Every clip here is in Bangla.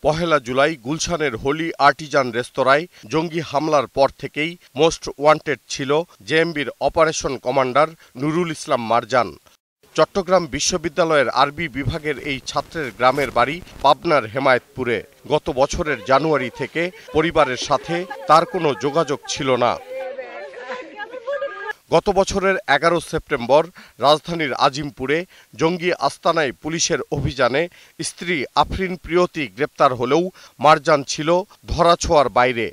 পহেলা জুলাই গুলশানের হোলি আর্টিজান রেস্তোরাঁয় জঙ্গি হামলার পর থেকেই মোস্ট ওয়ান্টেড ছিল জেএমবির অপারেশন কমান্ডার নুরুল ইসলাম মারজান। চট্টগ্রাম বিশ্ববিদ্যালয়ের আরবি বিভাগের এই ছাত্রের গ্রামের বাড়ি পাবনার হেমায়েতপুরে। গত বছরের জানুয়ারি থেকে পরিবারের সাথে তার কোনো যোগাযোগ ছিল না। গত বছরের 11 সেপ্টেম্বর রাজধানীর আজিমপুরে জঙ্গি আস্তানায় পুলিশের অভিযানে স্ত্রী আফরিন প্রিয়তি গ্রেপ্তার হলেও মারজান ছিল ধরাছোঁয়ার বাইরে।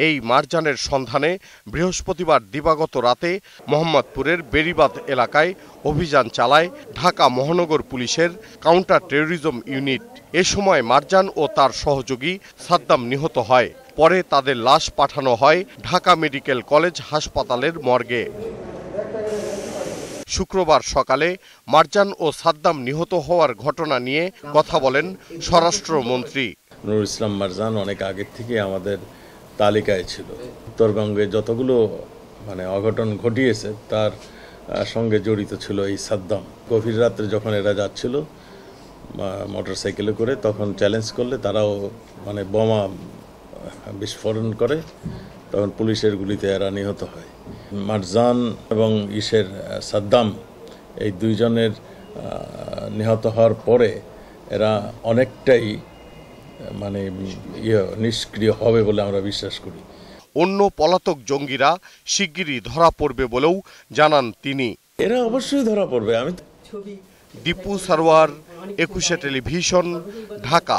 এই মারজানের সন্ধানে বৃহস্পতিবার দিবাগত রাতে মোহাম্মদপুরের বেড়িবাঁধ এলাকায় অভিযান চালায় ঢাকা মহানগর পুলিশের কাউন্টার টেরোরিজম ইউনিট। এ সময় মারজান ও তার সহযোগী সাদ্দাম নিহত হয়। পরে তাদের লাশ পাঠানো হয় ঢাকা মেডিকেল কলেজ হাসপাতালের মর্গে। শুক্রবার সকালে মারজান ও সাদ্দাম নিহত হওয়ার ঘটনা নিয়ে কথা বলেন স্বরাষ্ট্রমন্ত্রী। নুরুল ইসলাম মারজান অনেক আগের থেকে আমাদের তালিকায় ছিল। উত্তরবঙ্গে যতগুলো অঘটন ঘটিয়েছে তার সঙ্গে জড়িত ছিল এই সাদ্দাম। গভীর রাত্রে যখন এরা যাচ্ছিল মোটরসাইকেলে করে, তখন চ্যালেঞ্জ করলে তারাও বোমা বিস্ফোরণ করে, তখন পুলিশের গুলিতে এরা নিহত হয়। মারজান এবং সাদ্দাম এই দুইজনের নিহত হওয়ার পরে এরা অনেকটাই নিষ্ক্রিয় হবে বলে আমরা বিশ্বাস করি। অন্য পলাতক জঙ্গিরা শিগগিরই ধরা পড়বে বলেও জানান তিনি। এরা অবশ্যই ধরা পড়বে। দীপু সারওয়ার, 21 টেলিভিশন, ঢাকা।